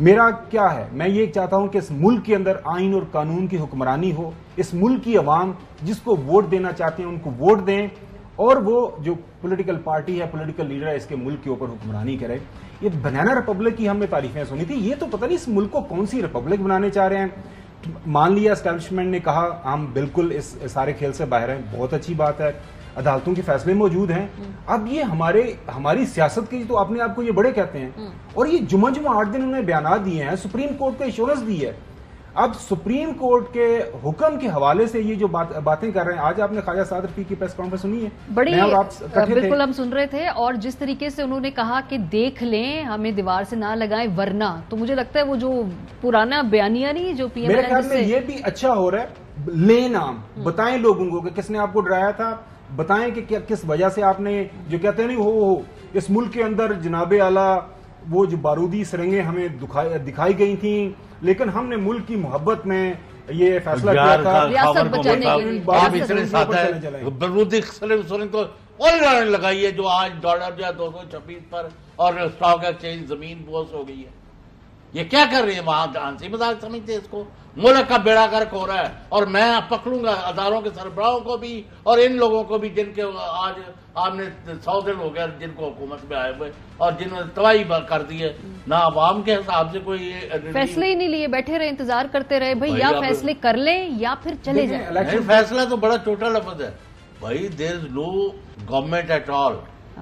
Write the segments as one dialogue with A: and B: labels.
A: میرا کیا ہے، میں یہ چاہتا ہوں کہ اس ملک کے اندر آئین اور قانون کی حکمرانی ہو، اس ملک کی عوام جس کو ووٹ دینا چاہتے ہیں ان کو ووٹ دیں، اور وہ جو پولیٹیکل پارٹی ہے، پولیٹیکل لیڈر ہے، اس کے ملک کے اوپر حکمرانی کرے۔ یہ بنانا ریپبلک کی ہم نے تعریفیں سنی تھی، یہ تو پتہ نہیں اس ملک کو کون سی ریپبلک بنانے چاہ رہے ہیں۔ مان لیا اسٹیبلشمنٹ نے کہا ہم بالکل اس سارے کھیل سے باہر ہیں، بہت اچھی بات ہے، عدالتوں کے فیصلے موجود ہیں۔ اب یہ ہماری سیاست کے تو اپنے آپ کو یہ بڑے کہتے ہیں، اور یہ جمعہ 8 دن انہوں نے بیانات دیے ہیں، سپریم کورٹ کو ایشورنس دی ہے۔ اب سپریم کورٹ کے حکم کے حوالے سے یہ جو باتیں کر رہے ہیں، آج آپ نے خواجہ سعد رفیق کی پریس کانفرنس سنی ہے؟
B: بڑی بالکل ہم سن رہے تھے، اور جس طریقے سے انہوں نے کہا کہ دیکھ لیں ہمیں دیوار سے نہ لگائیں ورنہ، تو مجھے لگتا ہے وہ جو پرانا بیانیہ نہیں جو پی ایم
A: میرے خیال میں یہ بھی اچھا ہو رہا ہے، لیں نام، بتائیں لوگوں کو کہ کس نے آپ کو ڈرایا تھا، بتائیں کہ کس وجہ سے آپ نے جو کہتے ہیں نہیں ہو اس ملک کے اندر جناب اعلیٰ وہ جو بارودی سرنگیں ہمیں دکھائی گئی تھیں، لیکن ہم نے ملک کی محبت میں یہ فیصلہ کیا تھا
B: ریاست بچانے کے لیے۔
C: آپ اتنے ساتھ ہے بارودی سرنگ کو اور لگائی ہے جو آج ڈالر جو ہے 226 پر، اور اسٹاک ایکسچینج زمین بوس ہو گئی ہے۔ یہ کیا کر رہی ہے وہاں؟ ہنسی مذاق سمجھتے اس کو؟ ملک کا بیڑا گرک ہو رہا ہے، اور میں پکڑوں گا اداروں کے سربراہوں کو بھی اور ان لوگوں کو بھی جن کے آج آپ نے 100 دن ہو گیا جن کو حکومت میں آئے ہوئے، اور جنہوں نے تباہی کر دی ہے۔ نہ عوام کے حساب سے کوئی
B: فیصلے ہی نہیں لیے، بیٹھے رہے، انتظار کرتے رہے، بھائی یا فیصلے کر لیں یا پھر چلے جائیں۔
C: فیصلہ تو بڑا چھوٹا لفظ ہے بھائی، دیر از نو گورنمنٹ ایٹ آل۔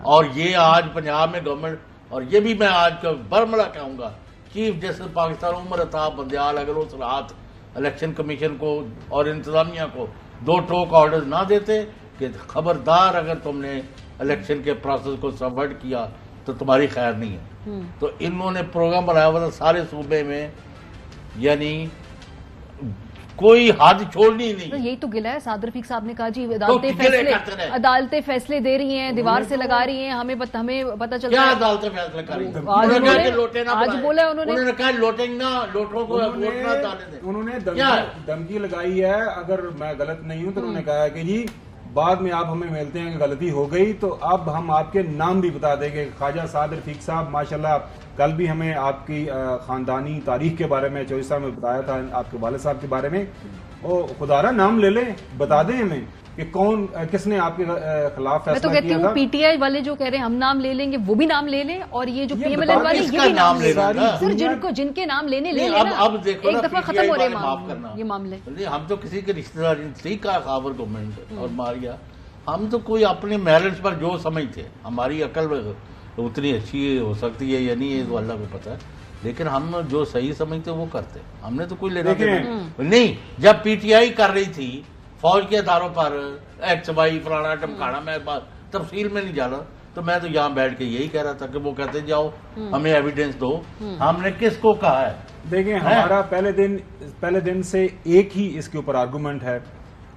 C: اور یہ آج پنجاب میں گورنمنٹ، اور یہ بھی میں آج کا برملا کہوں گا، چیف جسٹس پاکستان عمر عطا بندیال اگر اس رات الیکشن کمیشن کو اور انتظامیہ کو 2 ٹوک آرڈرز نہ دیتے کہ خبردار اگر تم نے الیکشن کے پروسیس کو سبورٹ کیا تو تمہاری خیر نہیں ہے، تو انہوں نے پروگرام بنایا ہوا تھا سارے صوبے میں، یعنی کوئی حد چھوڑنی نہیں۔
B: یہی تو گلا ہے، سعد رفیق صاحب نے کہا جی عدالتیں فیصلے دے رہی ہیں، دیوار سے لگا رہی ہیں، ہمیں پتہ چلتا ہے۔
C: کیا عدالتیں فیصلے کر رہی ہیں؟
B: آج بولا انہوں
C: نے کہا لوٹنگ نہ، لوٹوں کو ووٹ نہ ڈالنے دیں۔
A: انہوں نے دھمکی لگائی ہے، اگر میں غلط نہیں ہوں تو انہوں نے کہا کہ جی بعد میں آپ ہمیں ملتے ہیں کہ غلطی ہو گئی تو اب ہم آپ کے نام بھی بتا دیں گے۔ خواجہ سعد رفیق صاحب ماشاءاللہ کل بھی ہمیں آپ کی خاندانی تاریخ کے بارے میں چوہدری صاحب نے بتایا تھا، آپ کے والد صاحب کے بارے میں، اور خدا را نام لے لیں، بتا دیں ہمیں کہ کون کس نے آپ کے خلاف فیصلہ کیا تھا۔
B: میں تو کہتی ہوں پی ٹی آئی والے جو کہہ رہے ہیں ہم نام لے لیں گے، وہ بھی نام لے لیں، اور یہ جو پی ایم ایل این والے یہ بھی نام لے لیں، سر جن کے نام لینے لے لیں، ایک دفعہ ختم ہو رہے یہ معاملے۔
C: ہم تو کسی کے رشتہ دار نہیں کہا، خاور گورنمنٹ اور ماریا، ہم تو کوئی اپنے میرٹس پر جو سمجھتے، ہماری عقل اتنی اچھی ہو سکتی ہے یا نہیں ہے تو اللہ کو پتہ ہے، لیکن ہم جو صحیح سمجھتے وہ کرتے، ہم نے تو کوئی لینا نہیں۔ جب پی ٹی آئی کر رہی تھی فوج کے اداروں پر ایکس وائی فلانا ٹمکانا، میں تفصیل میں نہیں جانا، تو میں تو یہاں بیٹھ کے یہی کہہ رہا تھا کہ وہ کہتے جاؤ ہمیں ایویڈنس دو، ہم نے کس کو کہا ہے؟
A: دیکھیں ہمارا پہلے دن سے ایک ہی اس کے اوپر آرگومنٹ ہے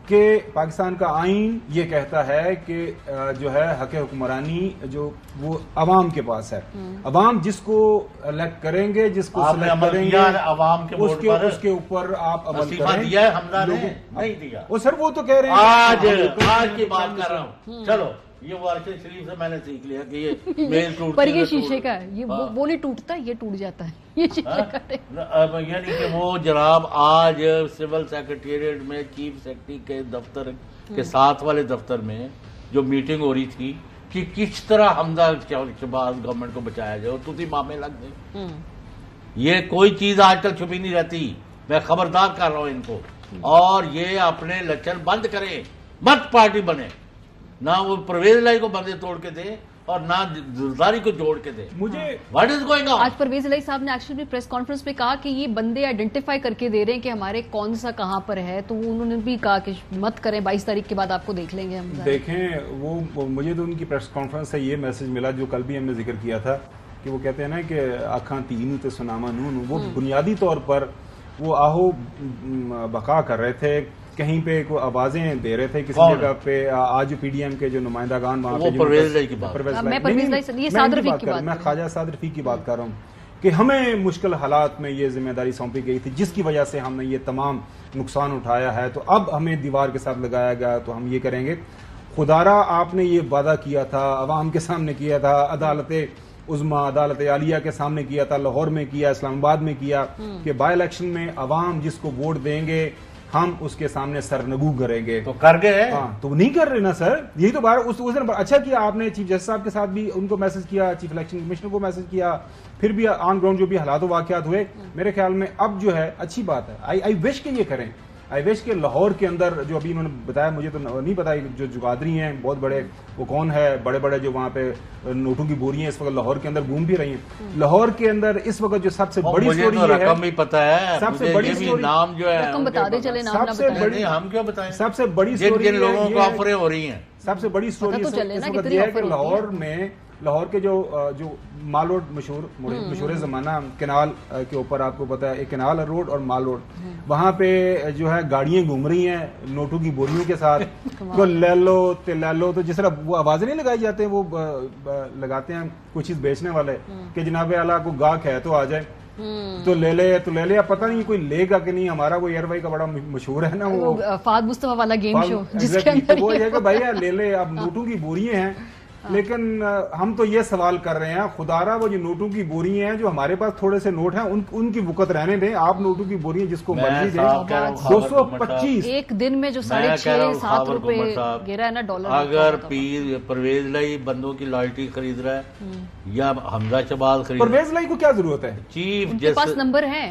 A: کہ پاکستان کا آئین یہ کہتا ہے کہ جو ہے حق حکمرانی جو وہ عوام کے پاس ہے، عوام جس کو الیکٹ کریں گے، جس کو سلیکٹ کریں گے،
C: عوام کے
A: اس کے اوپر آپ عمل کریں۔
C: دیا ہے حمزہ نے نہیں دیا،
A: وہ سر وہ تو کہہ رہے ہیں
C: آج کی بات کر رہا ہوں۔ چلو یہ وارث شریف سے میں نے سیکھ لیا کہ یہ میل ٹوٹتی
B: پر یہ شیشے کا ہے، یہ وہ نہیں ٹوٹتا، یہ ٹوٹ جاتا ہے، یہ شیشے کا ہے۔
C: یعنی کہ وہ جناب آج سول سیکریٹریٹ میں چیف سیکرٹری کے دفتر کے ساتھ والے دفتر میں جو میٹنگ ہو رہی تھی کہ کس طرح حمزہ شہباز گورنمنٹ کو بچایا جائے، اور تھی مامے لگ گئے۔ یہ کوئی چیز آج کل چھپی نہیں رہتی، میں خبردار کر رہا ہوں ان کو، اور یہ اپنے لچن بند کریں، مت پارٹی بنے، نہ وہ پرویز الہی کو بندے توڑ کے دے اور نہ زرداری کو جوڑ کے دے۔
A: مجھے
C: واٹ از گوئنگ آن؟
B: آج پرویز الہی صاحب نے ایکچولی پریس کانفرنس میں کہا کہ یہ بندے آئیڈینٹیفائی کر کے دے رہے ہیں کہ ہمارے کون سا کہاں پر ہے، تو انہوں نے بھی کہا کہ مت کریں، 22 تاریخ کے بعد آپ کو دیکھ لیں گے ہم۔
A: دیکھیں وہ مجھے تو ان کی پریس کانفرنس سے یہ میسج ملا جو کل بھی ہم نے ذکر کیا تھا کہ وہ کہتے ہیں نا کہ آنکھاں تین تے سناما نون، وہ بنیادی طور پر وہ آہو بقا کر رہے تھے، کہیں پہ کوئی آوازیں دے رہے تھے کسی جگہ پہ۔ آج پی ڈی ایم کے جو نمائندگان وہاں پہ، میں خواجہ سعد رفیق کی بات کر رہا ہوں کہ ہمیں مشکل حالات میں یہ ذمہ داری سونپی گئی تھی جس کی وجہ سے ہم نے یہ تمام نقصان اٹھایا ہے، تو اب ہمیں دیوار کے ساتھ لگایا گیا تو ہم یہ کریں گے۔ خدارا آپ نے یہ وعدہ کیا تھا، عوام کے سامنے کیا تھا، عدالتیں عظمیٰ عدالت عالیہ کے سامنے کیا تھا، لاہور میں کیا، اسلام آباد میں کیا کہ بائی الیکشن میں عوام جس کو ووٹ دیں گے ہم اس کے سامنے سرنگو کریں گے.
C: تو کر گئے.
A: ہاں تو نہیں کر رہے نا سر. یہی تو بار اس دن اچھا کیا آپ نے چیف جسٹس صاحب کے ساتھ بھی ان کو میسج کیا، چیف الیکشن کمشنر کو میسج کیا، پھر بھی آن گراؤنڈ جو بھی حالات و واقعات ہوئے میرے خیال میں اب جو ہے اچھی بات ہے. آئی وش کہ یہ کریں. آئی وش کہ لاہور کے اندر جو ابھی انہوں نے بتایا، مجھے تو نہیں پتا جو جگادری ہیں بہت بڑے، وہ کون ہے، بڑے بڑے جو وہاں پہ نوٹوں کی بوریاں اس وقت لاہور کے اندر گھوم بھی رہی ہیں. لاہور کے اندر اس وقت جو سب سے بڑی سٹوری ہے،
C: رقم بھی پتا ہے،
A: سب سے بڑی سٹوری
C: نام جو ہے
B: رقم بتا دیں، چلے نام نہ بتائیں،
C: ہم کیوں بتائیں.
A: سب سے بڑی سٹوری
C: جن لوگوں کو آفریں ہو رہی ہیں،
A: سب سے بڑی سٹوری اس وقت یہ ہے کہ لاہور کے جو مال روڈ مشہور زمانہ کینال کے اوپر آپ کو پتا ہے ایک کینال روڈ اور مال روڈ، وہاں پہ جو ہے گاڑیاں گھوم رہی ہیں نوٹوں کی بوریوں کے ساتھ، تو لے لو تو جس طرح وہ آوازیں نہیں لگائی جاتے ہیں، وہ لگاتے ہیں کوئی چیز بیچنے والے کہ جناب اعلیٰ کو گاہک ہے تو آ جائے تو لے لے. اب پتہ نہیں کوئی لے گا کہ نہیں. ہمارا وہ ایئر وائی کا بڑا مشہور ہے نا وہ
B: فہد مصطفیٰ والا گیم شو، جس کے اندر
A: وہ یہ کہ بھائی لے لے. اب نوٹوں کی بوریاں ہیں، لیکن ہم تو یہ سوال کر رہے ہیں خدارا وہ جو نوٹوں کی بوری ہیں جو ہمارے پاس تھوڑے سے نوٹ ہیں ان کی وقت رہنے دیں. آپ نوٹوں کی بوری جس کو مرضی دیں. 225
B: ایک دن میں جو 6.5-7 روپے گرا ہے نا ڈالر.
C: اگر پرویز لائی بندوں کی لائٹی خرید رہا ہے یا حمزہ شہباز خرید رہا ہے،
A: پرویز لائی کو کیا ضرورت ہے؟
C: چیف
B: کے پاس نمبر ہے.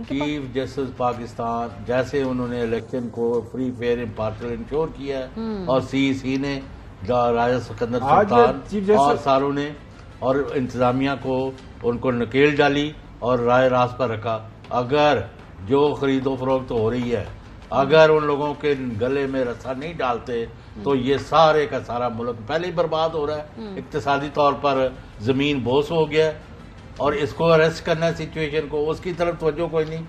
C: چیف جسٹس پاکستان جیسے انہوں نے الیکشن کو فری فیئر امپارشل انشور کیا ہے، اور سی نے راجہ سکندر سلطان اور ساروں نے اور انتظامیہ کو ان کو نکیل ڈالی اور رائے راست پر رکھا. اگر جو خرید و فروخت ہو رہی ہے اگر ان لوگوں کے گلے میں رسا نہیں ڈالتے تو یہ سارے کا سارا ملک پہلے ہی برباد ہو رہا ہے. اقتصادی طور پر زمین بوس ہو گیا اور اس کو اریسٹ کرنا ہے سچویشن کو، اس کی طرف توجہ کوئی نہیں.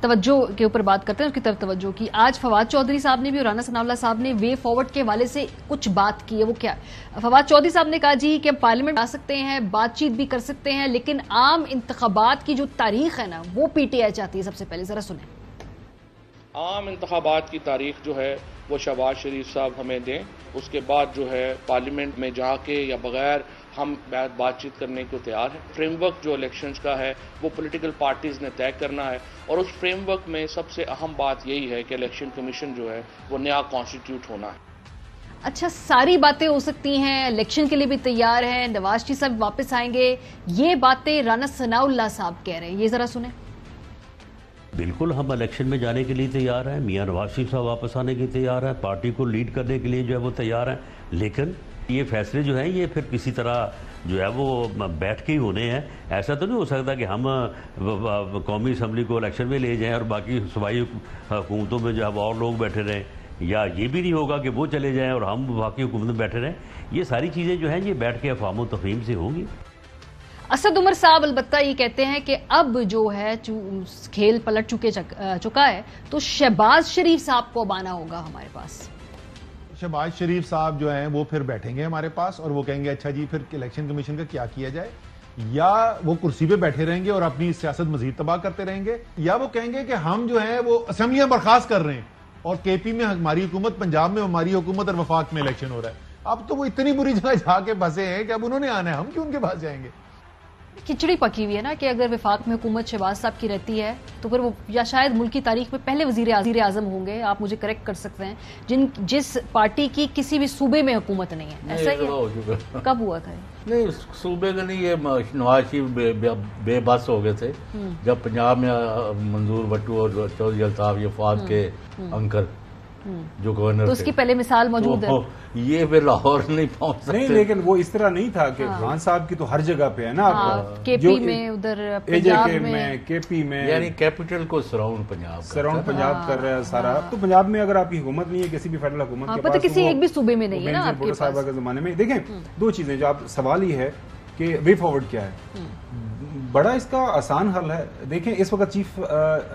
B: توجہ کے اوپر بات کرتے ہیں، اس کی طرف توجہ کی. آج فواد چودھری صاحب نے بھی اور رانا ثناء اللہ صاحب نے وے فارورڈ کے حوالے سے کچھ بات کی ہے. وہ کیا؟ فواد چودھری صاحب نے کہا جی کہ پارلیمنٹ آ سکتے ہیں، بات چیت بھی کر سکتے ہیں، لیکن عام انتخابات کی جو تاریخ ہے نا وہ پی ٹی آئی چاہتی ہے. سب سے پہلے ذرا سنیں.
D: عام انتخابات کی تاریخ جو ہے وہ شہباز شریف صاحب ہمیں دیں، اس کے بعد جو ہے پارلیمنٹ میں جا کے یا بغیر ہم بات چیت کرنے کو تیار ہیں. فریم ورک جو الیکشنز کا ہے وہ پولیٹیکل پارٹیز نے طے کرنا ہے، اور اس فریم ورک میں سب سے اہم بات یہی ہے کہ الیکشن کمیشن جو ہے وہ نیا کانسٹیٹیوٹ ہونا ہے.
B: اچھا، ساری باتیں ہو سکتی ہیں، الیکشن کے لیے بھی تیار ہیں، نواز شریف صاحب واپس آئیں گے، یہ باتیں رانا ثناء اللہ صاحب کہہ رہے ہیں. یہ ذرا سنیں.
E: بالکل ہم الیکشن میں جانے کے لیے تیار ہیں، میاں نواز شریف صاحب واپس آنے کے لیے تیار ہیں، پارٹی کو لیڈ کرنے کے لیے جو ہے وہ تیار ہیں. لیکن یہ فیصلے جو ہیں یہ پھر کسی طرح جو ہے وہ بیٹھ کے ہی ہونے ہیں. ایسا تو نہیں ہو سکتا کہ ہم قومی اسمبلی کو الیکشن میں لے جائیں اور باقی صوبائی حکومتوں میں جو ہے اور لوگ بیٹھے رہیں، یا یہ بھی نہیں ہوگا کہ وہ چلے جائیں اور ہم باقی حکومت میں بیٹھے رہیں. یہ ساری چیزیں جو ہیں یہ بیٹھ کے افہام و تفہیم سے ہوگی.
B: اسد عمر صاحب البتہ یہ کہتے ہیں کہ اب جو ہے کھیل پلٹ چکا ہے تو شہباز شریف صاحب کو اب آنا ہوگا ہمارے پاس.
F: شہباز شریف صاحب جو ہیں وہ پھر بیٹھیں گے ہمارے پاس اور وہ کہیں گے اچھا جی پھر الیکشن کمیشن کا کیا کیا جائے، یا وہ کرسی پہ بیٹھے رہیں گے اور اپنی سیاست مزید تباہ کرتے رہیں گے، یا وہ کہیں گے کہ ہم جو ہیں وہ اسمبلیاں برخاست کر رہے ہیں اور کے پی میں ہماری حکومت، پنجاب میں ہماری حکومت اور وفاق میں الیکشن ہو رہا ہے. اب تو وہ اتنی بری جگہ جا کے پھنسے ہیں کہ اب انہوں نے آنا ہے، ہم کیوں ان کے پاس جائیں گے.
B: کھچڑی پکی ہوئی ہے نا کہ اگر وفاق میں حکومت شہباز صاحب کی رہتی ہے تو پھر وہ یا شاید ملک کی تاریخ میں پہلے وزیر اعظم ہوں گے، آپ مجھے کریکٹ کر سکتے ہیں، جس پارٹی کی کسی بھی صوبے میں حکومت نہیں ہے. ایسا ہی ہے. کب ہوا تھا؟
C: نہیں صوبے کا نہیں، یہ نواز شریف بے بس ہو گئے تھے جب پنجاب میں منظور بٹو اور چودھری الطاف یہ فواد کے انکل جو گورنر
B: تو اس کی پہلے مثال موجود ہے.
C: یہ پھر لاہور نہیں پہنچ سکتے.
A: نہیں لیکن وہ اس طرح نہیں تھا کہ خان صاحب کی تو ہر جگہ پہ ہے نا،
B: کے پی میں، ادھر پنجاب میں،
A: کے پی میں،
C: یعنی کیپٹل کو سراؤنڈ
A: پنجاب کر رہا ہے سارا. تو پنجاب میں اگر آپ کی حکومت نہیں ہے کسی بھی فیڈرل حکومت کے پاس،
B: کسی ایک بھی صوبے میں نہیں ہے نا آپ کے
A: صاحبہ کے زمانے میں. دیکھیں دو چیزیں جو آپ سوال ہی ہے کہ وے فارورڈ کیا ہے. بڑا اس کا آسان حل ہے. دیکھیں اس وقت چیف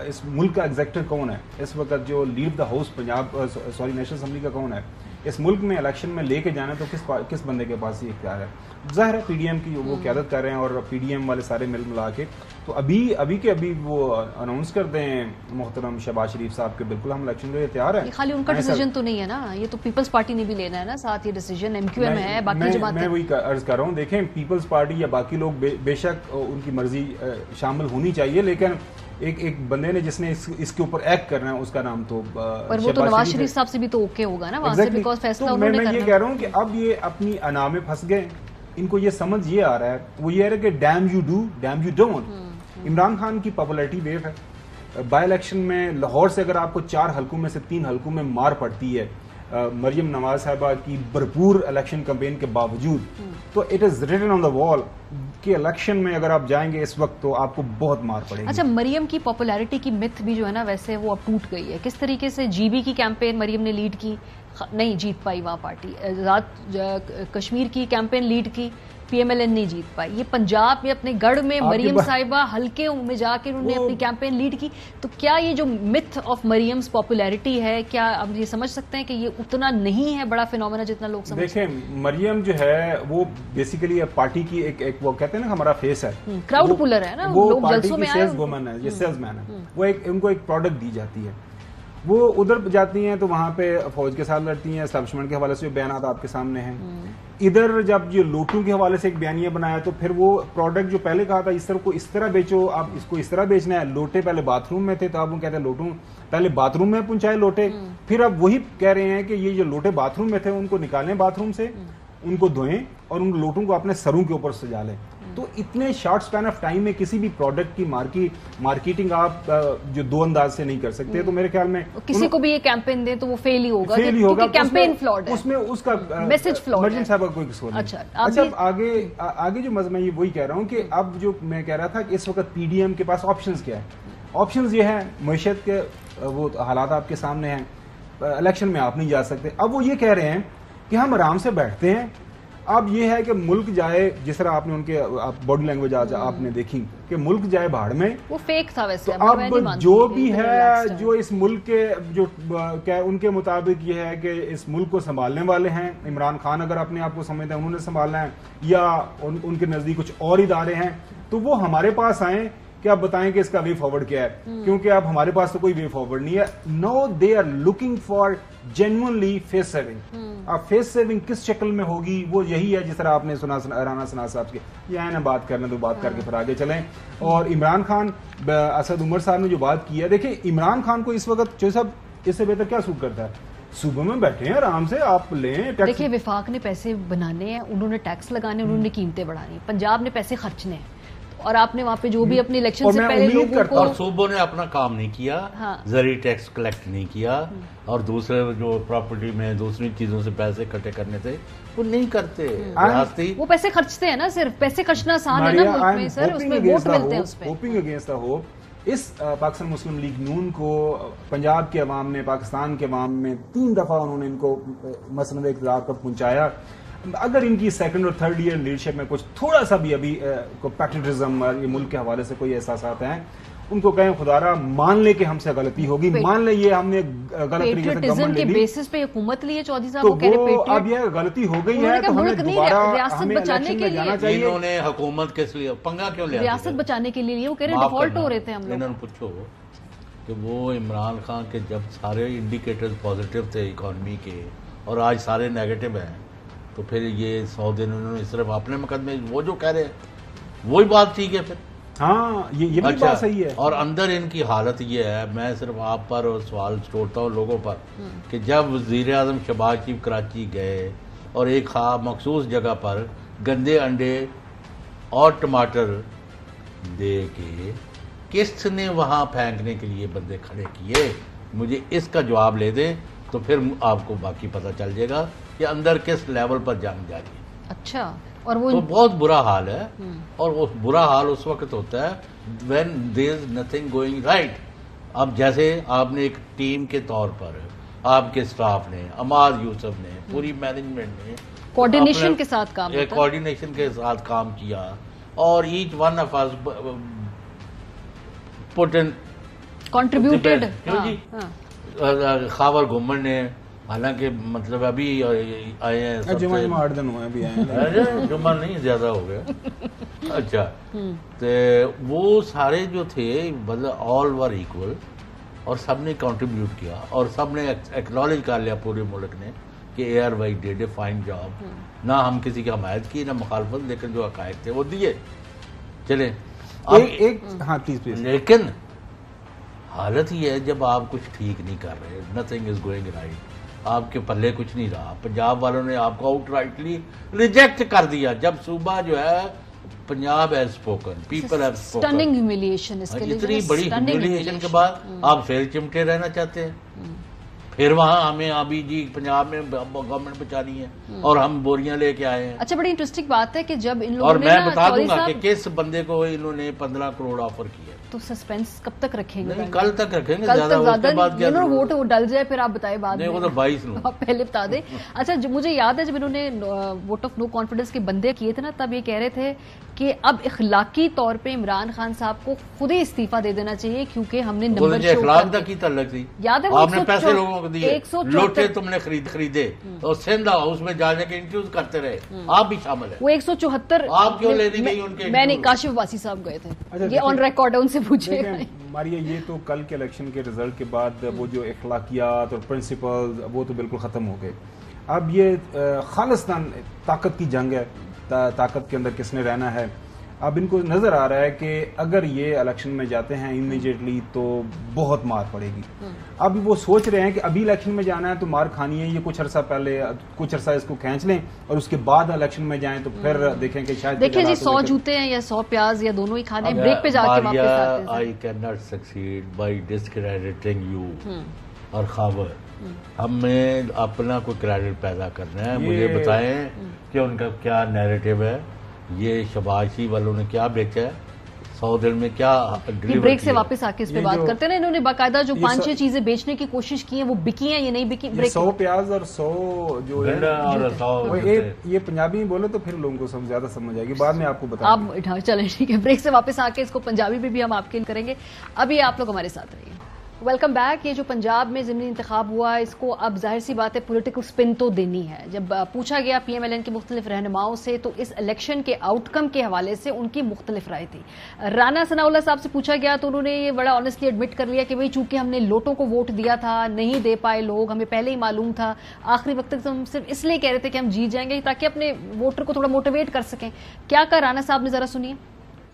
A: اس ملک کا ایگزیکٹو کون ہے, اس وقت جو lead the house Punjab national assembly کا کون ہے, اس ملک میں الیکشن میں لے کے جانا تو کس بندے کے پاس یہ اختیار ہے؟ ظاہر ہے پی ڈی ایم کی وہ قیادت کر رہے ہیں اور پی ڈی ایم والے سارے ملا کے, تو ابھی کے ابھی وہ اناؤنس کر دیں محترم شہباز شریف صاحب کے بالکل ہم الیکشن کے لیے تیار ہیں.
B: خالی ان کا ڈیسیجن تو نہیں ہے نا, یہ تو پیپلز پارٹی نے بھی لینا ہے نا ساتھ, یہ ڈیسیجن ایم کیو ایم ہے, باقی جماعتیں.
A: میں وہی عرض کر رہا ہوں, دیکھیں پیپلز پارٹی یا باقی لوگ بے شک ان کی مرضی شامل ہونی چاہیے, لیکن ایک بندے نے جس نے اس کے اوپر ایکٹ کرنا ہے اس کا نام تو
B: پر وہ تو نواز شریف صاحب سے بھی تو اوکے ہوگا نا وہاں سے, بیکاز فیصلہ انہوں نے کرنا.
A: میں یہ کہہ رہا ہوں کہ اب یہ اپنی انا میں پھنس گئے, ان کو یہ سمجھ یہ آ رہا ہے, وہ یہ ہے کہ damn you do damn you don't. Imran Khan کی پاپولیرٹی ویو ہے, بائی الیکشن میں لاہور سے اگر آپ کو 4 حلقوں میں سے 3 حلقوں میں مار پڑتی ہے مریم نواز صاحبہ کی بھرپور الیکشن کمپین کے باوجود, تو اٹ از ریٹن آن دا وال کہ الیکشن میں اگر آپ جائیں گے اس وقت تو آپ کو بہت مار پڑے گی.
B: اچھا, مریم کی پاپولیرٹی کی متھ بھی جو ہے نا ویسے وہ اب ٹوٹ گئی ہے. کس طریقے سے جی بی کی کیمپین مریم نے لیڈ کی, نہیں جیت پائی وہاں پارٹی. کشمیر کی کیمپین لیڈ کی, پی ایم ایل این نہیں جیت پائی. یہ پنجاب میں اپنے گڑھ میں مریم صاحبہ حلقے میں جا کے انہوں نے اپنی کیمپین لیڈ کی. تو کیا یہ جو متھ آف مریمز پاپولیرٹی ہے, کیا اب یہ سمجھ سکتے ہیں کہ یہ اتنا نہیں ہے بڑا فینومینا جتنا لوگ سمجھتے ہیں؟
A: دیکھیں مریم جو ہے وہ بیسیکلی پارٹی کی ایک وہ کہتے ہیں نا ہمارا فیس ہے,
B: کراؤڈ پولر ہے نا,
A: وہ پارٹی کی سیلز وومن ہے, یہ سیلز مین ہے, وہ ان کو ایک پروڈکٹ دی جاتی ہے. وہ ادھر جاتی ہیں تو وہاں پہ فوج کے ساتھ لڑتی ہیں, اسٹیبلشمنٹ کے حوالے سے جو بیانات آپ کے سامنے ہیں. ادھر جب یہ لوٹوں کے حوالے سے ایک بیانیہ بنایا تو پھر وہ پروڈکٹ جو پہلے کہا تھا اس طرح بیچو, آپ اس کو اس طرح بیچنا ہے. لوٹے پہلے باتھ روم میں تھے تو آپ وہ کہتے ہیں لوٹوں پہلے باتھ روم میں پہنچائے لوٹے, پھر اب وہی کہہ رہے ہیں کہ یہ جو لوٹے باتھ روم میں تھے ان کو نکالیں باتھ روم سے, ان کو دھوئیں اور ان لوٹوں کو اپنے سروں کے اوپر سجا لیں. تو اتنے شارٹ سپین آف ٹائم میں کسی بھی پروڈکٹ کی مارکیٹنگ آپ جو 2 انداز سے نہیں کر سکتے. تو میرے خیال میں
B: کسی کو بھی یہ کیمپین دیں تو وہ فیل ہی ہوگا, کیمپین فلاڈ ہے,
A: اس میں اس کا
B: میسج فلاڈ ہے.
A: مریم صاحب کا کوئی قصور نہیں. اچھا آگے جو میں وہی کہہ رہا ہوں کہ اب جو میں کہہ رہا تھا کہ اس وقت پی ڈی ایم کے پاس آپشنز کیا ہے. آپشنز یہ ہے, معیشت کے وہ حالات آپ کے سامنے ہیں, الیکشن میں آپ نہیں جا سکتے. اب وہ یہ کہہ رہے ہیں کہ ہم آرام سے بیٹھتے ہیں. اب یہ ہے کہ ملک جائے, جس طرح آپ نے ان کے باڈی لینگویج آج آپ نے دیکھی کہ ملک جائے بھاڑ میں,
B: وہ فیک تھا ویسے.
A: اب جو بھی ہے جو اس ملک کے جو ان کے مطابق یہ ہے کہ اس ملک کو سنبھالنے والے ہیں عمران خان, اگر اپنے آپ کو سمجھتے ہیں انہوں نے سنبھالنا ہے, یا ان کے نزدیک کچھ اور ادارے ہیں, تو وہ ہمارے پاس آئیں کہ آپ بتائیں کہ اس کا وے فارورڈ کیا ہے, کیونکہ اب ہمارے پاس تو کوئی وے فارورڈ نہیں ہے. No they are looking for genuinely face saving. اب فیس سیونگ کس شکل میں ہوگی وہ یہی ہے جس طرح آپ نے سنا رانا ثنا صاحب کے, یہ آئے نا بات کرنا تو بات کر کے پھر آگے چلیں. اور عمران خان اسد عمر صاحب نے جو بات کی ہے, دیکھیں عمران خان کو اس وقت چوہدری صاحب اس سے بہتر کیا سوٹ کرتا ہے, صوبے میں بیٹھے ہیں آرام سے آپ لیں.
B: دیکھیں وفاق نے پیسے بنانے ہیں, انہوں نے ٹیکس لگانے, انہوں نے قیمتیں بڑھانی, پنجاب نے پیسے خرچنے ہیں, اور آپ نے وہاں پہ جو بھی اپنی الیکشن سے پہلے لوگوں کو,
C: اور صوبوں نے اپنا کام نہیں کیا, زرعی ٹیکس کلیکٹ نہیں کیا, اور دوسرے جو پراپرٹی میں دوسری چیزوں سے پیسے اکٹھے کرنے تھے وہ نہیں کرتے.
B: وہ پیسے خرچتے ہیں نا, صرف پیسے خرچنا آسان ہے نا ملک میں سر, اس میں ووٹ ملتے ہیں. اس پہ
A: ہوپنگ اگینسٹ دا ہوپ اس پاکستان مسلم لیگ نون کو پنجاب کے عوام نے, پاکستان کے عوام میں 3 دفعہ انہوں نے ان کو مسند اقتدار پر پہنچایا. اگر ان کی سیکنڈ اور تھرڈ ایئر لیڈرشپ میں کچھ تھوڑا سا بھی ابھی پیٹریٹزم یہ ملک کے حوالے سے کوئی احساسات ہیں, ان کو کہیں خدا را مان لے کہ ہم سے غلطی ہوگی, مان لے یہ ہم نے غلط طریقے سے گورنمنٹ لے لی,
B: بیسس پہ حکومت لی ہے چودھری صاحب, وہ کہہ رہے ہیں
A: اب یہ غلطی ہو گئی ہے تو ہمیں دوبارہ ہمیں الیکشن میں جانا چاہیے.
C: انہوں نے حکومت کس لیے پنگا کیوں لیا,
B: ریاست بچانے کے لیے, وہ کہہ رہے ہیں ڈیفالٹ ہو رہے تھے ہم لوگ.
C: انہوں نے پوچھو کہ وہ عمران خان کے جب سارے انڈیکیٹرز پازیٹیو تھے اکانومی کے اور آج سارے نیگیٹو ہیں, تو پھر یہ 100 دن انہوں نے صرف اپنے مقدمے وہ جو کہہ رہے ہیں وہی بات ٹھیک ہے پھر.
A: ہاں یہ بھی بات صحیح ہے.
C: اور اندر ان کی حالت یہ ہے, میں صرف آپ پر سوال چھوڑتا ہوں لوگوں پر, کہ جب وزیر اعظم شہباز شریف کراچی گئے اور ایک مخصوص جگہ پر گندے انڈے اور ٹماٹر دے کے کس نے وہاں پھینکنے کے لیے بندے کھڑے کیے, مجھے اس کا جواب لے دیں تو پھر آپ کو باقی پتہ چل جائے گا کہ اندر کس لیول پر جنگ جا رہی ہے.
B: اچھا, اور وہ
C: تو بہت برا حال ہے, اور وہ برا حال اس وقت ہوتا ہے when there is nothing going right. اب جیسے آپ نے ایک ٹیم کے طور پر آپ کے سٹاف نے, عماد یوسف نے, پوری مینجمنٹ نے
B: کوارڈینیشن کے ساتھ کام
C: کیا, or each one of us put in
B: contributed.
C: کیوں جی خاور گھومن نے حالانکہ مطلب ابھی آئے ہیں
A: جمعہ 8 دن ہوئے ابھی آئے ہیں
C: جمعہ نہیں زیادہ ہو گیا اچھا تو وہ سارے جو تھے مطلب آل ور ایکول اور سب نے کنٹریبیوٹ کیا اور سب نے ایکنالج کر لیا پورے ملک نے کہ A R Y did a fine job. نہ ہم کسی کی حمایت کی نہ مخالفت, لیکن جو حقائق تھے وہ دیے. چلیں
A: ہاں پلیز
C: لیکن حالت یہ ہے جب آپ کچھ ٹھیک نہیں کر رہے, نتھنگ از گوئنگ رائٹ, آپ کے پلے کچھ نہیں رہا, پنجاب والوں نے آپ کو آؤٹ رائٹلی ریجیکٹ کر دیا. جب صوبہ جو ہے Punjab has spoken, people have spoken,
B: stunning humiliation, اس کے لیے
C: اتنی بڑی ہیومیلیشن کے بعد آپ پھر چمٹے رہنا چاہتے ہیں, پھر وہاں ہمیں ابھی جی پنجاب میں گورنمنٹ بچانی ہے اور ہم بوریاں لے کے آئے ہیں.
B: اچھا بڑی انٹرسٹنگ بات ہے کہ جب ان لوگوں
C: اور
B: نے
C: میں بتا دوں گا کہ کس بندے کو انہوں نے 15 کروڑ آفر کیا,
B: تو سسپینس کب تک رکھیں گے؟
C: کل تک رکھیں گے,
B: کل
C: زیادہ
B: تک زیادہ
C: زیادہ
B: ووٹ ڈل جائے پھر آپ بتائیں بعد میں.
C: وہ تو 22 لوگ
B: آپ پہلے بتا دیں. اچھا مجھے یاد ہے جب انہوں نے ووٹ آف نو کانفیڈنس کے بندے کیے تھے نا, تب یہ کہہ رہے تھے کہ اب اخلاقی طور پہ عمران خان صاحب کو خود ہی استعفیٰ دے دینا چاہیے کیونکہ ہم نے نمبر شو
C: اخلاق تک کی تعلق تھی.
B: یاد ہے
C: آپ نے پیسے لوگوں کو دیے, لوٹے تم نے خریدے اور سندھ ہاؤس میں جانے کے انٹرویوز کرتے رہے, آپ بھی شامل ہیں.
B: وہ 174
C: آپ کیوں لینے گئی ان کے؟
B: میں نے کاشف عباسی صاحب گئے تھے, یہ آن ریکارڈ ہے, ان سے پوچھے.
A: ماریا یہ تو کل کے الیکشن کے رزلٹ کے بعد وہ جو اخلاقیات اور پرنسپل وہ تو بالکل ختم ہو گئے. اب یہ خالصتاً طاقت کی جنگ ہے, طاقت کے اندر کس نے رہنا ہے. اب ان کو نظر آ رہا ہے کہ اگر یہ الیکشن میں جاتے ہیں امیڈیٹلی تو بہت مار پڑے گی. اب وہ سوچ رہے ہیں کہ ابھی الیکشن میں جانا ہے تو مار کھانی ہے, یہ کچھ عرصہ پہلے کچھ عرصہ اس کو کھینچ لیں اور اس کے بعد الیکشن میں جائیں تو پھر دیکھیں کہ شاید
B: دیکھیں جی 100 جوتے ہیں یا 100 پیاز یا دونوں ہی کھانے ہیں, بریک پہ جا کے واپس آتے ہیں.
C: I cannot succeed by discrediting you اور خاور. ہمیں اپنا کوئی کریڈٹ پیدا کرنا ہے. مجھے بتائیں کہ ان کا کیا نیریٹو ہے, یہ شباشی والوں نے کیا بیچا ہے, 100 دن میں کیا ڈیلیور.
B: بریک سے واپس آ کے اس پہ بات کرتے ہیں. انہوں نے باقاعدہ جو 5-6 چیزیں بیچنے کی کوشش کی ہیں وہ بکی ہیں, یہ نہیں بکی.
A: 100 پیاز اور 100 جو یہ پنجابی میں بولو تو پھر لوگوں کو زیادہ سمجھ آئے گی, بعد میں آپ کو بتائیں.
B: آپ چلیں ٹھیک ہے, بریک سے واپس آ کے اس کو پنجابی میں بھی ہم آپ کے لیے کریں گے. ابھی آپ لوگ ہمارے ساتھ رہیے. Welcome back. یہ جو پنجاب میں ضمنی انتخاب ہوا ہے اس کو اب ظاہر سی بات ہے پولیٹیکل سپن تو دینی ہے. جب پوچھا گیا پی ایم ایل این کے مختلف رہنماؤں سے تو اس الیکشن کے آؤٹ کم کے حوالے سے ان کی مختلف رائے تھی. رانا ثناء اللہ صاحب سے پوچھا گیا تو انہوں نے یہ بڑا آنیسٹلی ایڈمٹ کر لیا کہ بھئی چونکہ ہم نے لوٹوں کو ووٹ دیا تھا, نہیں دے پائے لوگ, ہمیں پہلے ہی معلوم تھا, آخری وقت تک ہم صرف اس لیے کہہ رہے تھے کہ ہم جیت جائیں گے تاکہ اپنے ووٹر کو تھوڑا موٹیویٹ کر سکیں. کیا کہا رانا صاحب نے, ذرا سنیے.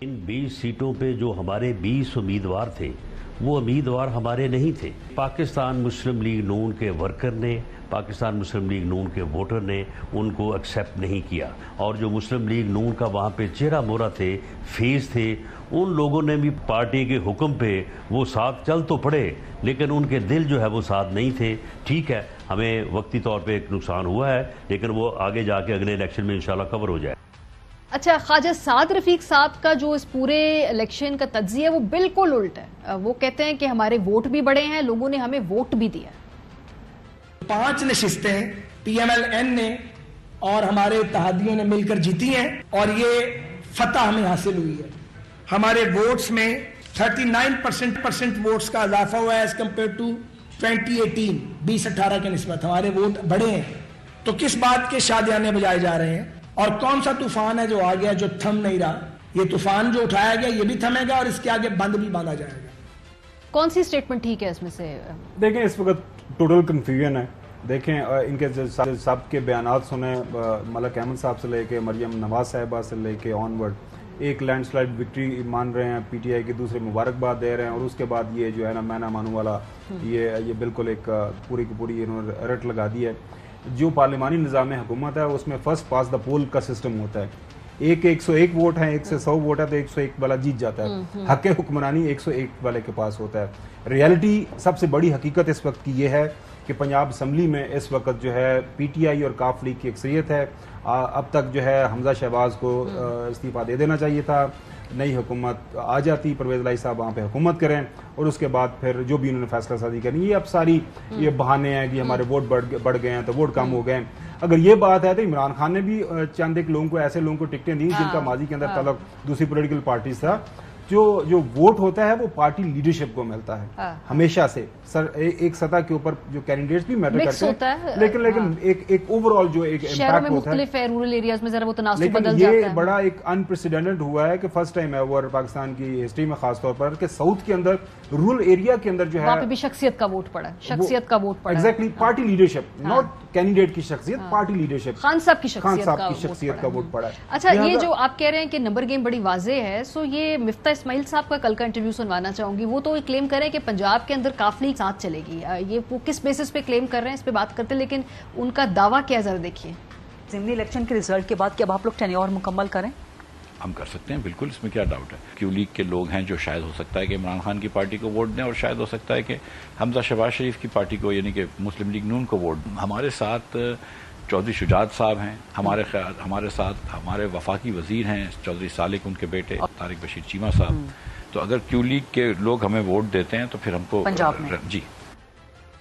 E: ان 20 سیٹوں پہ جو ہمارے 20 امیدوار تھے وہ امیدوار ہمارے نہیں تھے. پاکستان مسلم لیگ نون کے ورکر نے, پاکستان مسلم لیگ نون کے ووٹر نے ان کو ایکسیپٹ نہیں کیا, اور جو مسلم لیگ نون کا وہاں پہ چہرہ مورا تھے, فیس تھے, ان لوگوں نے بھی پارٹی کے حکم پہ وہ ساتھ چل تو پڑے لیکن ان کے دل جو ہے وہ ساتھ نہیں تھے. ٹھیک ہے, ہمیں وقتی طور پہ ایک نقصان ہوا ہے لیکن وہ آگے جا کے اگلے الیکشن میں انشاءاللہ کور ہو جائے.
B: اچھا, خواجہ سعد رفیق صاحب کا جو اس پورے الیکشن کا تجزیہ ہے وہ بالکل الٹ ہے. وہ کہتے ہیں کہ ہمارے ووٹ بھی بڑے ہیں, لوگوں نے ہمیں ووٹ بھی دیا.
G: 5 نشستیں پی ایم ایل این نے اور ہمارے اتحادیوں نے مل کر جیتی ہیں اور یہ فتح ہمیں حاصل ہوئی ہے. ہمارے ووٹس میں 39% ووٹس کا اضافہ ہوا ہے ایز کمپیئر ٹو 2018 2018 کے نسبت. ہمارے ووٹ بڑے ہیں. تو کس بات کے شادیانے بجائے جا رہے ہیں, اور کون سا طوفان ہے جو آ گیا جو تھم نہیں رہا. یہ طوفان جو اٹھایا گیا یہ بھی تھمے گا اور اس کے آگے بند بھی باندھا جائے گا.
B: کون سی سٹیٹمنٹ ٹھیک ہے اس میں سے؟
A: دیکھیں اس وقت ٹوٹل کنفیوژن ہے. دیکھیں ان کے سب کے بیانات سنیں, ملک احمد صاحب سے لے کے مریم نواز صاحبہ سے لے کے آن ورڈ, ایک لینڈ سلائڈ وکٹری مان رہے ہیں پی ٹی آئی کی, دوسرے مبارکباد دے رہے ہیں, اور اس کے بعد یہ جو ہے نا مینا مانو والا یہ بالکل ایک پوری کی پوری انہوں نے رٹ لگا دی ہے. جو پارلیمانی نظام حکومت ہے اس میں فرسٹ پاس دا پول کا سسٹم ہوتا ہے. 101 ووٹ ہیں, 1 سے 100 ووٹ ہے تو 101 والا جیت جاتا ہے. حق حکمرانی 101 والے کے پاس ہوتا ہے. ریالٹی سب سے بڑی حقیقت اس وقت کی یہ ہے کہ پنجاب اسمبلی میں اس وقت جو ہے پی ٹی آئی اور کاف لیگ کی اکثریت ہے. اب تک جو ہے حمزہ شہباز کو استعفیٰ دے دینا چاہیے تھا, نئی حکومت آ جاتی, پرویز الہی صاحب وہاں پہ حکومت کریں اور اس کے بعد پھر جو بھی انہوں نے فیصلہ سازی کرنی. یہ اب ساری یہ بہانے ہیں کہ ہمارے ووٹ بڑھ گئے ہیں تو ووٹ کم ہو گئے ہیں. اگر یہ بات ہے تو عمران خان نے بھی چند ایک لوگوں کو ایسے لوگوں کو ٹکٹیں دی جن کا ماضی کے اندر تعلق دوسری پولیٹیکل پارٹیز تھا. جو ووٹ ہوتا ہے وہ پارٹی لیڈرشپ کو ملتا ہے ہمیشہ سے. سر ایک سطح کے اوپر جو کینڈیڈیٹس بھی میٹر کرتے ہیں لیکن ایک اوور آل جو ایک امپیکٹ ہوتا ہے
B: رورل ایریاز میں ذرا وہ تناسب
A: لیکن
B: بدل جاتا ہے.
A: یہ بڑا ایک انپریسیڈنٹڈ ہوا ہے کہ فرسٹ ٹائم ہے اوور پاکستان کی ہسٹری میں خاص طور پر کہ ساؤتھ کے اندر رورل ایریا کے اندر جو ہے
B: وہاں پہ بھی شخصیت کا ووٹ پڑا, شخصیت کا ووٹ پڑا.
A: Exactly party leadership, not candidate key شخصیت, پارٹی لیڈرشپ,
B: خان صاحب کی
A: شخصیت کا ووٹ پڑا ہے.
B: اچھا یہ جو آپ کہہ رہے ہیں کہ نمبر گیم بڑی واضح ہے, سو یہ مفتاح اسماعیل صاحب کا کل کا انٹرویو سنوانا چاہوں گی. وہ تو کلیم کر رہے ہیں کہ پنجاب کے اندر قافلے ساتھ چلے گی. یہ وہ کس بیسس پہ کلیم کر رہے ہیں اس پہ بات کرتے ہیں, لیکن ان کا دعویٰ کیا ذرا دیکھیے.
H: ضمنی الیکشن کے ریزلٹ کے بعد کہ اب آپ لوگ ٹینیور مکمل کریں؟
I: ہم کر سکتے ہیں بالکل, اس میں کیا ڈاؤٹ ہے. کیو لیگ کے لوگ ہیں جو شاید ہو سکتا ہے کہ عمران خان کی پارٹی کو ووٹ دیں, اور شاید ہو سکتا ہے کہ حمزہ شہباز شریف کی پارٹی کو یعنی کہ مسلم لیگ نون کو ووٹ دیں. ہمارے ساتھ چودھری شجاعت صاحب ہیں, ہمارے ساتھ ہمارے وفاقی وزیر ہیں چودھری سالک, ان کے بیٹے طارق بشیر چیمہ صاحب. تو اگر کیو لیگ کے لوگ ہمیں ووٹ دیتے ہیں تو پھر ہم کو
H: پنجاب میں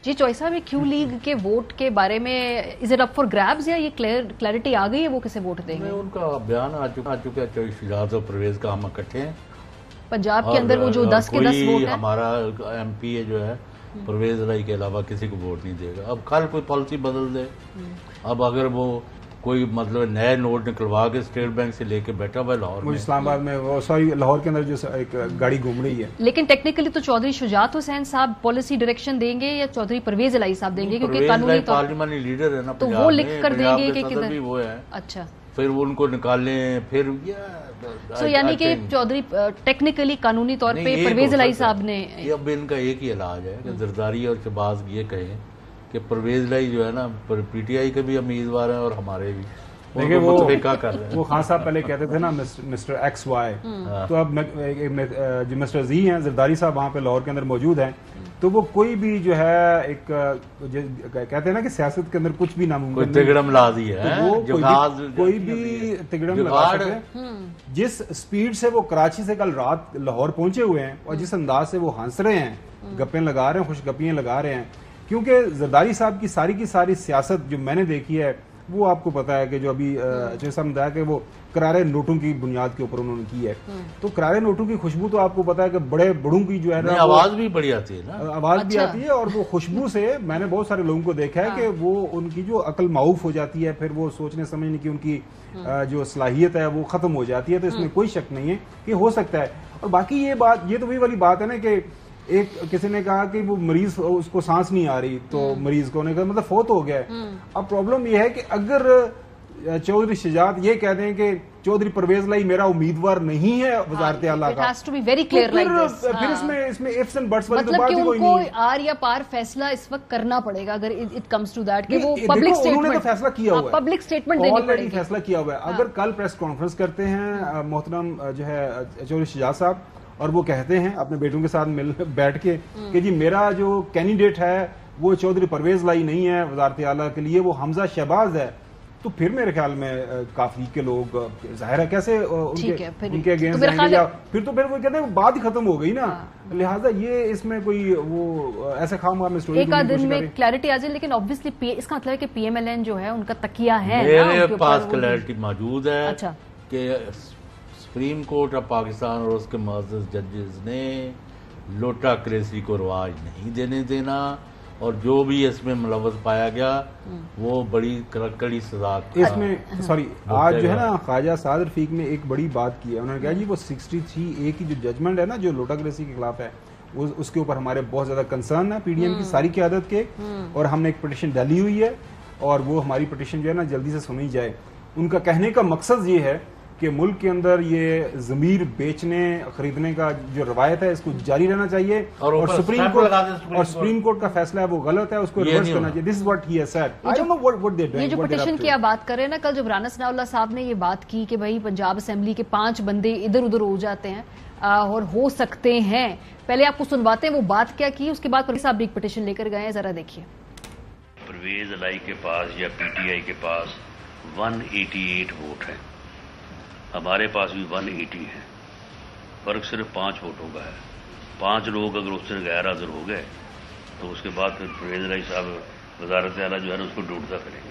B: جی چوئی صاحب, کیو لیگ کے ووٹ کے بارے میں از اٹ اپ فار گریبز یا یہ کلیئرٹی آ گئی ہے وہ کسے ووٹ دیں گے؟
C: ان کا بیان آ چکا ہے. شجاعت اور پرویز کا ہم اکٹھے ہیں
B: پنجاب کے اندر, وہ جو 10 کے 10 ووٹ ہیں.
C: ہمارا ایم پی اے جو ہے پرویز الہی کے علاوہ کسی کو ووٹ نہیں دے گا. اب کل کوئی پالیسی بدل دے, اب اگر وہ کوئی مطلب نئے نوٹ نکلوا کے اسٹیٹ بینک سے لے کے بیٹھا ہوا لاہور میں,
A: اسلام آباد میں, سوری لاہور کے اندر جو ایک گاڑی گھوم رہی ہے.
B: لیکن ٹیکنیکلی تو چودھری شجاعت حسین صاحب پالیسی ڈائریکشن دیں گے یا چودھری پرویز الہی صاحب دیں گے, کیونکہ قانونی طور
C: پارلیمانی لیڈر ہے نا
B: تو وہ لکھ کر دیں گے کہ کدھر
C: وہ ہے.
B: اچھا,
C: پھر وہ ان کو نکالیں پھر
B: سو یعنی کہ چودھری ٹیکنیکلی قانونی طور پہ پرویز الہی صاحب نے.
C: اب ان کا ایک ہی علاج ہے کہ زرداری اور شہباز یہ کہیں کہ پرویز الہی جو ہے نا پی ٹی آئی کے بھی امیدوار ہیں اور ہمارے بھی.
A: دیکھیں وہ خان صاحب پہلے کہتے تھے نا مسٹر ایکس وائی, تو اب جو مسٹر زی ہیں زرداری صاحب وہاں پہ لاہور کے اندر موجود ہیں, تو وہ کوئی بھی جو ہے ایک کہتے ہیں نا کہ سیاست کے اندر کچھ بھی ناممکن
C: تگڑم لا دی ہے,
A: کوئی بھی تگڑم لگا سکتے. جس سپیڈ سے وہ کراچی سے کل رات لاہور پہنچے ہوئے ہیں اور جس انداز سے وہ ہنس رہے ہیں, گپیں لگا رہے ہیں, خوش گپیاں لگا رہے ہیں, کیونکہ زرداری صاحب کی ساری سیاست جو میں نے دیکھی ہے وہ آپ کو پتا ہے کہ جو ابھی جیسا ہم بتایا کہ وہ کرارے نوٹوں کی بنیاد کے اوپر انہوں نے کی ہے, تو کرارے نوٹوں کی خوشبو تو آپ کو پتا ہے کہ بڑے بڑوں کی جو ہے نا
C: آواز بھی بڑی آتی ہے نا,
A: آواز بھی آتی ہے, اور وہ خوشبو سے میں نے بہت سارے لوگوں کو دیکھا ہے کہ وہ ان کی جو عقل معاف ہو جاتی ہے, پھر وہ سوچنے سمجھنے کی ان کی جو صلاحیت ہے وہ ختم ہو جاتی ہے. تو اس میں کوئی شک نہیں ہے کہ ہو سکتا ہے. اور باقی یہ تو وہی والی بات ہے نا کہ ایک کسی نے کہا کہ وہ مریض اس کو سانس نہیں آ رہی, تو مریض کو نے کہا مطلب فوت ہو گیا ہے. اب پرابلم یہ ہے کہ اگر چودھری شجاعت یہ کہہ دیں کہ چودھری پرویز الہی میرا امیدوار نہیں ہے وزارت اعلیٰ کا, پھر اس میں ifs and buts والی تو بات ہی کوئی نہیں.
B: مطلب کہ ان کو آر یا پار فیصلہ اس وقت کرنا پڑے گا اگر اٹ کمز ٹو دیٹ, کہ وہ پبلک
A: اسٹیٹمنٹ فیصلہ کیا ہوا ہے,
B: پبلک اسٹیٹمنٹ دینی پڑے گی.
A: فیصلہ کیا ہوا ہے. اگر کل پریس کانفرنس کرتے ہیں محترم جو ہے چودھری شجاعت صاحب, اور وہ کہتے ہیں اپنے بیٹوں کے ساتھ بیٹھ کے کہ جی میرا جو کینڈیڈیٹ ہے وہ چودھری پرویز الہی نہیں ہے وزارت اعلیٰ کے لیے, وہ حمزہ شہباز ہے, تو پھر میرے خیال میں کافی کے لوگ ظاہر ہے کیسے ان کے اگینسٹ جائیں گے, یا پھر وہ کہتے ہیں بات ہی ختم ہو گئی نا. لہٰذا یہ اس میں کوئی وہ ایسے خام خام اسٹوری
B: ایک آدھ دن میں کلیئرٹی آ جائے, لیکن obviously اس کا مطلب ہے کہ پی ایم ایل این جو ہے ان کا تکیہ ہے.
C: میرے پاس کلیئرٹی موجود ہے کہ سپریم کورٹ آف پاکستان اور اس کے معزز ججز نے لوٹا کریسی کو رواج نہیں دینے دینا, اور جو بھی اس میں ملوث پایا گیا وہ بڑی کڑی سزا.
A: اس میں سوری آج جو ہے نا خواجہ سعد رفیق نے ایک بڑی بات کی ہے, انہوں نے کہا جی وہ 63A کی جو ججمنٹ ہے نا جو لوٹا کریسی کے خلاف ہے, اس کے اوپر ہمارے بہت زیادہ کنسرن ہے پی ڈی ایم کی ساری قیادت کے, اور ہم نے ایک پٹیشن ڈالی ہوئی ہے اور وہ ہماری پٹیشن جو ہے نا جلدی سے سنی جائے. ان کا کہنے کا مقصد یہ ہے کہ ملک کے اندر یہ ضمیر بیچنے خریدنے کا جو روایت ہے اس کو جاری رہنا چاہیے, اور سپریم کورٹ کا فیصلہ ہے وہ غلط ہے, اس کو ریورس کرنا چاہیے. This is what he has said. I don't know what they're doing.
B: یہ جو پٹیشن کی آپ بات کر رہے ہیں نا, کل جب رانا ثناء اللہ صاحب نے یہ بات کی کہ بھائی پنجاب اسمبلی کے 5 بندے ادھر ادھر ہو جاتے ہیں اور ہو سکتے ہیں, پہلے آپ کو سنواتے ہیں وہ بات کیا کی, اس کے بعد پرویز صاحب بھی ایک پٹیشن لے کر گئے ہیں, ذرا دیکھیے.
E: پرویز الہی کے پاس یا پی ٹی آئی کے پاس 188 ووٹ ہیں, ہمارے پاس بھی 180 ہے, فرق صرف 5 ووٹوں کا ہے. 5 لوگ اگر اس سے غیر حاضر ہو گئے تو اس کے بعد پھر پرویز الہی صاحب وزارت اعلیٰ جو ہے نا اس کو ڈوٹتا کریں گے.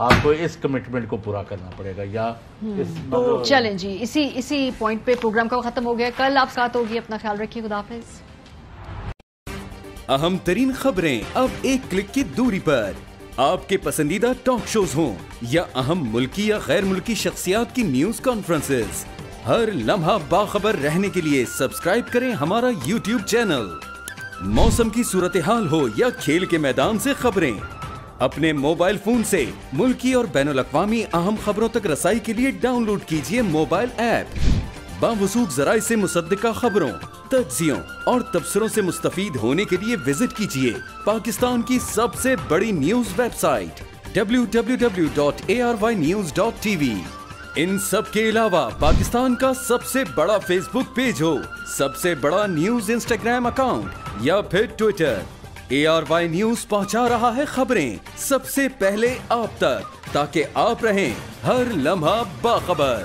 C: آپ کو اس کمٹمنٹ کو پورا کرنا پڑے گا یا
B: تو چلیں جی اسی پوائنٹ پہ پروگرام کا ختم ہو گیا. کل آپ ساتھ ہوگی, اپنا خیال رکھیے, خدا حافظ.
J: اہم ترین خبریں اب ایک کلک کی دوری پر. آپ کے پسندیدہ ٹاک شوز ہوں یا اہم ملکی یا غیر ملکی شخصیات کی نیوز کانفرنسز, ہر لمحہ باخبر رہنے کے لیے سبسکرائب کریں ہمارا یوٹیوب چینل. موسم کی صورتحال ہو یا کھیل کے میدان سے خبریں, اپنے موبائل فون سے ملکی اور بین الاقوامی اہم خبروں تک رسائی کے لیے ڈاؤن لوڈ کیجیے موبائل ایپ. باوثوق ذرائع سے مصدقہ خبروں, تجزیوں اور تبصروں سے مستفید ہونے کے لیے وزٹ کیجیے پاکستان کی سب سے بڑی نیوز ویب سائٹ www.arYnews.tv. ان سب کے علاوہ پاکستان کا سب سے بڑا فیس بک پیج ہو, سب سے بڑا نیوز انسٹاگرام اکاؤنٹ یا پھر ٹویٹر, ARY نیوز پہنچا رہا ہے خبریں سب سے پہلے آپ تک, تاکہ آپ رہیں ہر لمحہ باخبر.